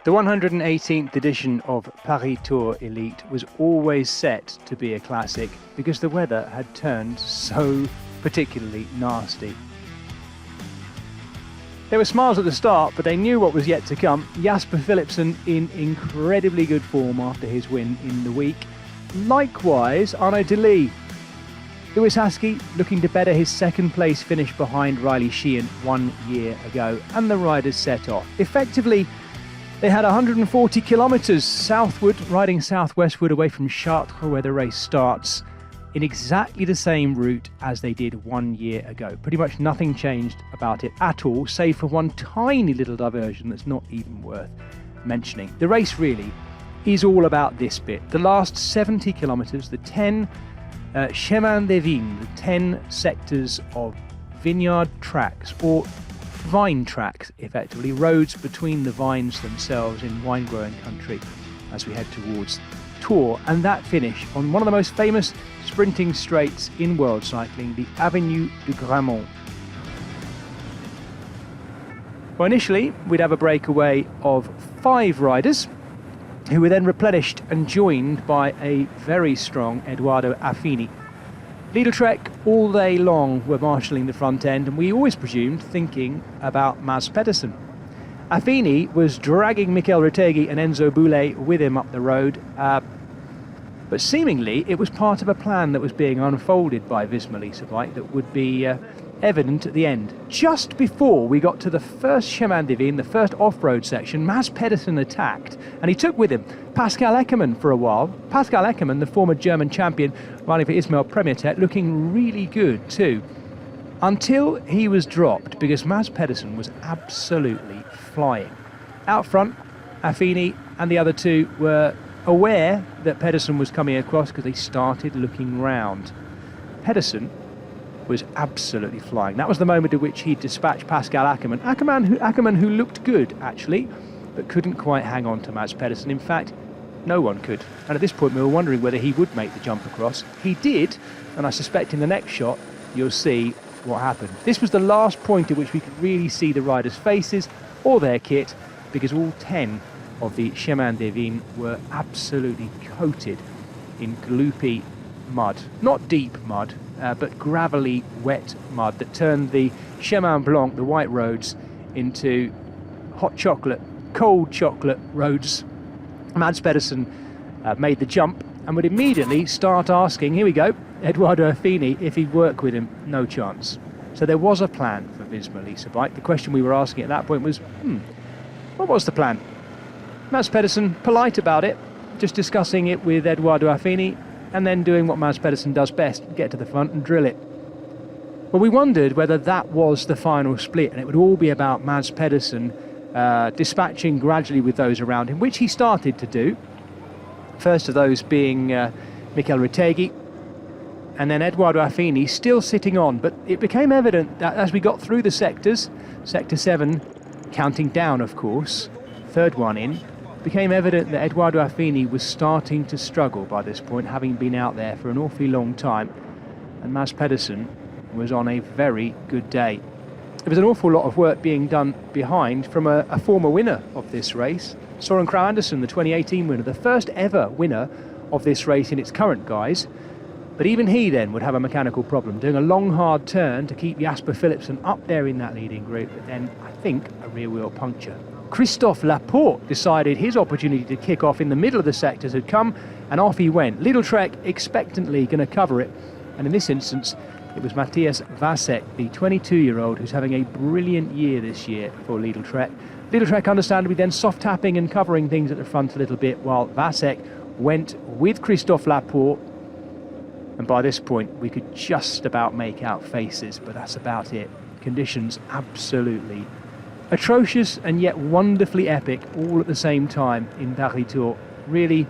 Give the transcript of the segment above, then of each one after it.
The 118th edition of Paris Tour Elite was always set to be a classic because the weather had turned so particularly nasty. There were smiles at the start, but they knew what was yet to come. Jasper Philipsen in incredibly good form after his win in the week. Likewise, Arnaud Delis. Lewis Haskey looking to better his second place finish behind Riley Sheehan 1 year ago, and the riders set off. Effectively, they had 140 kilometres southward, riding southwestward away from Chartres, where the race starts, in exactly the same route as they did 1 year ago. Pretty much nothing changed about it at all, save for one tiny little diversion that's not even worth mentioning. The race really is all about this bit. The last 70 kilometres, the 10 Chemin des Vignes, the 10 sectors of vineyard tracks, or vine tracks, effectively, roads between the vines themselves in wine-growing country as we head towards Tours, and that finish on one of the most famous sprinting straights in world cycling, the Avenue du Grammont. Well, initially, we'd have a breakaway of 5 riders, who were then replenished and joined by a very strong Edoardo Affini. Lidl-Trek all day long were marshalling the front end, and we always presumed thinking about Mads Pedersen. Affini was dragging Mikel Retegui and Enzo Boulet with him up the road, but seemingly it was part of a plan that was being unfolded by Visma Bike that would be evident at the end. Just before we got to the first Chemin des Vignes, the first off-road section, Mads Pedersen attacked, and he took with him Pascal Eckermann for a while. Pascal Eckermann, the former German champion, riding for Ismail Premier Tech, looking really good too, until he was dropped because Mads Pedersen was absolutely flying. Out front, Affini and the other two were aware that Pedersen was coming across because they started looking round. Pedersen was absolutely flying. That was the moment at which he dispatched Pascal Eckermann. Eckermann who looked good, actually, but couldn't quite hang on to Mads Pedersen. In fact, no one could. And at this point, we were wondering whether he would make the jump across. He did, and I suspect in the next shot, you'll see what happened. This was the last point at which we could really see the riders' faces or their kit, because all 10 of the Chemin des Vignes were absolutely coated in gloopy mud. Not deep mud, but gravelly, wet mud that turned the Chemin Blanc, the white roads, into hot chocolate, cold chocolate roads. Mads Pedersen made the jump and would immediately start asking, here we go, Edoardo Affini, if he'd work with him. No chance. So there was a plan for Visma Bike. The question we were asking at that point was, what was the plan? Mads Pedersen, polite about it, just discussing it with Edoardo Affini, and then doing what Mads Pedersen does best, get to the front and drill it. Well, we wondered whether that was the final split, and it would all be about Mads Pedersen dispatching gradually with those around him, which he started to do. First of those being Mikel Retegui, and then Edoardo Affini still sitting on. But it became evident that as we got through the sectors, Sector 7, counting down, of course, third one in, became evident that Edoardo Affini was starting to struggle by this point, having been out there for an awfully long time, and Mads Pedersen was on a very good day. There was an awful lot of work being done behind from a former winner of this race, Søren Kragh Andersen, the 2018 winner, the first ever winner of this race in its current guise. But even he then would have a mechanical problem, doing a long hard turn to keep Jasper Philipsen up there in that leading group, but then I think a rear wheel puncture. Christophe Laporte decided his opportunity to kick off in the middle of the sectors had come, and off he went. Lidl-Trek expectantly going to cover it, and in this instance it was Matthias Vasek, the 22-year-old, who's having a brilliant year this year for Lidl-Trek. Lidl-Trek understandably then soft tapping and covering things at the front a little bit, while Vasek went with Christophe Laporte, and by this point we could just about make out faces, but that's about it. Conditions absolutely atrocious and yet wonderfully epic all at the same time in Paris Tour, really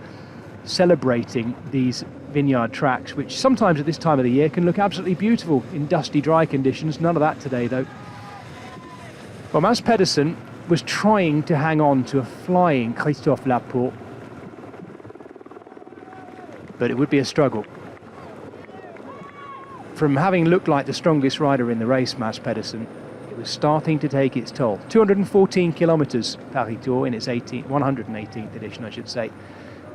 celebrating these vineyard tracks, which sometimes at this time of the year can look absolutely beautiful in dusty, dry conditions. None of that today, though. Well, Mads Pedersen was trying to hang on to a flying Christophe Laporte, but it would be a struggle. From having looked like the strongest rider in the race, Mads Pedersen, It was starting to take its toll. 214 kilometres Paris Tour in its 118th edition, I should say.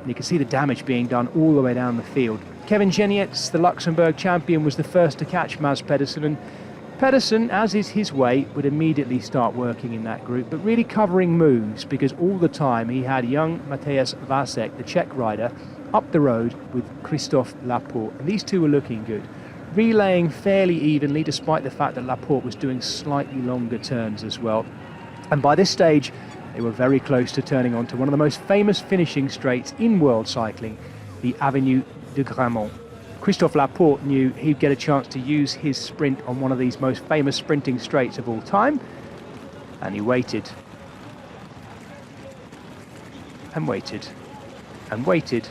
And you can see the damage being done all the way down the field. Kevin Genietz, the Luxembourg champion, was the first to catch Mads Pedersen, and Pedersen, as is his way, would immediately start working in that group, but really covering moves, because all the time he had young Mateusz Vasek, the Czech rider, up the road with Christophe Laporte, and these two were looking good, relaying fairly evenly despite the fact that Laporte was doing slightly longer turns as well. And by this stage they were very close to turning onto one of the most famous finishing straights in world cycling, the Avenue de Grammont. Christophe Laporte knew he'd get a chance to use his sprint on one of these most famous sprinting straights of all time, and he waited and waited and waited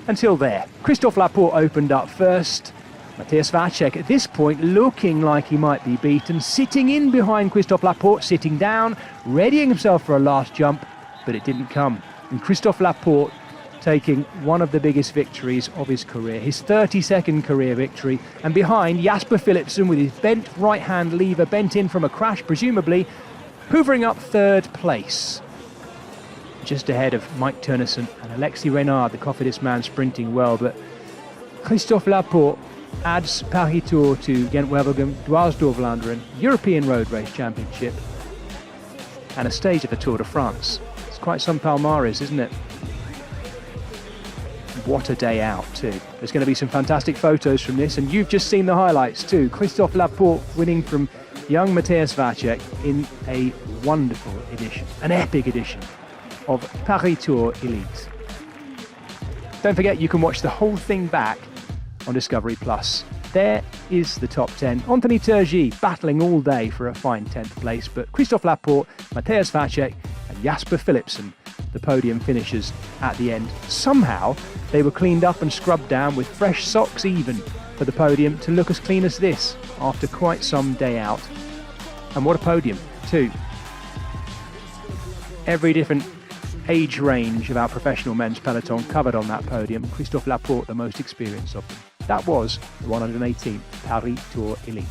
until there. Christophe Laporte opened up first. Mateusz Vasek at this point looking like he might be beaten, sitting in behind Christophe Laporte, sitting down, readying himself for a last jump, but it didn't come. And Christophe Laporte taking one of the biggest victories of his career, his 32nd career victory, and behind Jasper Philipsen with his bent right-hand lever, bent in from a crash presumably, hoovering up third place. Just ahead of Mike Turnison and Alexis Reynard, the Cofidis man, sprinting well, but Christophe Laporte adds Paris Tour to Gent-Wevelgem, Dwars door Vlaanderen, European Road Race Championship, and a stage of the Tour de France. It's quite some palmares, isn't it? What a day out too. There's going to be some fantastic photos from this, and you've just seen the highlights too. Christophe Laporte winning from young Mateusz Vasek in a wonderful edition, an epic edition of Paris Tour Elite. Don't forget, you can watch the whole thing back on Discovery Plus. There is the top 10. Anthony Turgis battling all day for a fine 10th place, but Christophe Laporte, Mateusz Vasek and Jasper Philipsen, the podium finishers at the end. Somehow they were cleaned up and scrubbed down with fresh socks even for the podium to look as clean as this after quite some day out. And what a podium too. Every different age range of our professional men's peloton covered on that podium. Christophe Laporte the most experienced of them. That was the 118th Paris Tour Elite.